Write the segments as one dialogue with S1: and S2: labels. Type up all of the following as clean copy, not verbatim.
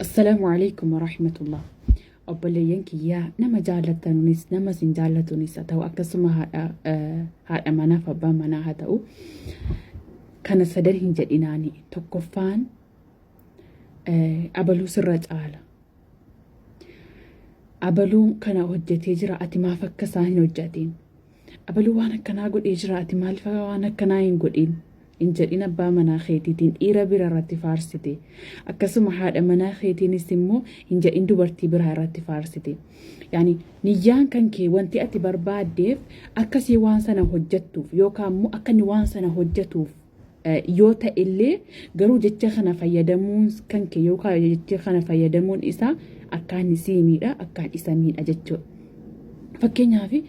S1: السلام عليكم ورحمة الله. أبليين كيا نما جالتنيس نما سنجالتنيس أتو أكتسما هذا منا فبا منا هذا كان صدر هنجديناني تكفان أبلو سرج آلا أبلو كان هجتي جرأتي ما فكسان هجتين أبلو وانا كنا قد إجراءتي ما الفا وانا كنا ينقدين إن جدنا با مناخيتين إيرا بيرا راتي فارستي أكسو محاد مناخيتين اسمو إن جدين دوبرتي بيرا راتي فارستي يعني نيان كان كي وانتي أتي برباد ديف أكسي وانسانا هجتوف يوكا مو أكني وانسانا هجتوف يوتا إلي غرو جتشي خنا فيدمون كان كي يوكا جتشي خنا فيدمون إسا أكاني سيميدا أكان إسا ميد أجتشو فكينيا في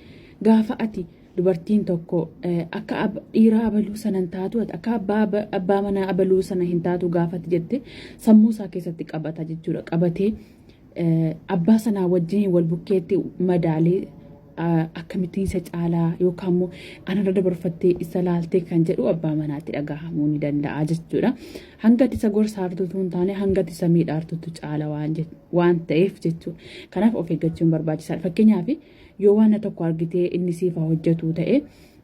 S1: غافا أتي dubartiin tokko akka dhiiraa abaluu sana hin taatu akka abbaa manaa abaluu sana hin taatu gaafatti jette sammuu isaa keessatti qabata jechuudha. Qabatee abbaa sanaa wajjin wal bukkeetti madaalee akkamittiin isa caalaa yookaan immoo anarra dabarfattee isa laaltee kan jedhu abbaa manaatti dhagahamuu ni danda'a jechuudha. Hangati isa gorsaartutu hin taane hangati isa miidhaartutu caala waan ta'eef jechuudha. Kanaaf of eeggachuun barbaachisaadha. Fakkeenyaaf yoo waan tokko argitee inni siif hojjetu ta'e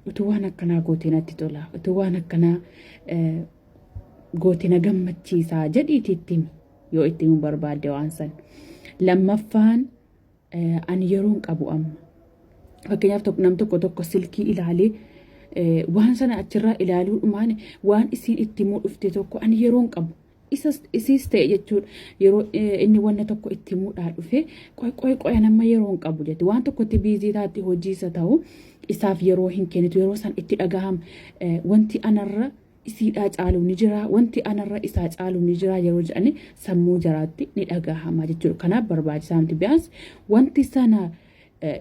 S1: utuu waan akkanaa goote natti tola utuu waan akkanaa goote na gammachiisaa jedhiitii ittimi yoo itti hin barbaadde waan san. Lammaffaan ani yeroon qabu amma fakkeenyaaf nam tokko silkii ilaalee waan sana achirraa ilaaluu dhumaan waan isiin itti muu dhufte tokko ani yeroon qabu isiis ta'e jechuudha. Yeroo inni wanna tokko itti muudhaa dhufe qoy nama yeroon qabu jette waan tokko itti biizii taatti hojii isa ta'u isaaf yeroo hin kennitu yeroo san itti dhagaham wanti anarra isiidhaa caaluu ni jira wanti anarra isaa caaluu ni jira yeroo jedhani sammuu jaraatti ni dhagahama jechuudha. Kanaaf barbaachisaa miti bi'aas wanti sana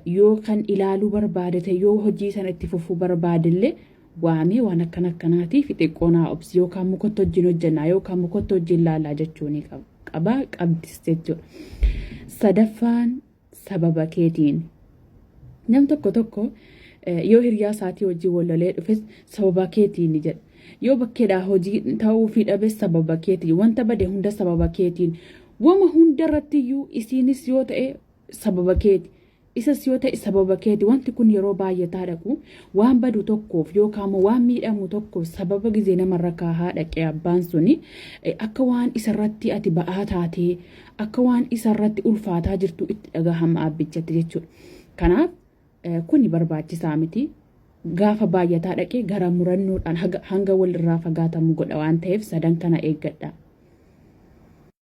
S1: yoo kan ilaaluu barbaadate yoo hojii sana itti fufuu barbaadillee waamee waan akkanaatiif xiqqoonaa obsi yookaan mukotti wajjin hojjannaa yookaan mukotti wajjin laalaa jechuun qabdis jechuudha. Sadaffaan sababa keetiin nam tokko yoo hiriyaa isaatii wajjin walolee dhufes sababa keetiin ni jedha. Yoo bakkeedhaa hojii ta'uu fi dhabes sababa keetiin wanta bade hunda sababa keetiin wama hundarrattiyyuu isiinis yoo ta'e sababa keeti. Isas yoo ta'e sababa keeti wanti kun yeroo baay'ataa dhaqu waan badu tokkoof yookaan waan miidhamu tokkoof sababa gizee namarra kaahaa dhaqee abbaan suni akka waan isarratti ati ba'aa taatee akka waan isarratti ulfaataa jirtu itti dhagahama abbichatti jechuudha. Kanaaf kuni barbaachisaa miti. Gaafa baay'ataa dhaqee gara murannoodhaan hanga walirraa fagaatamu godha waan ta'eef sadan kana eeggadha.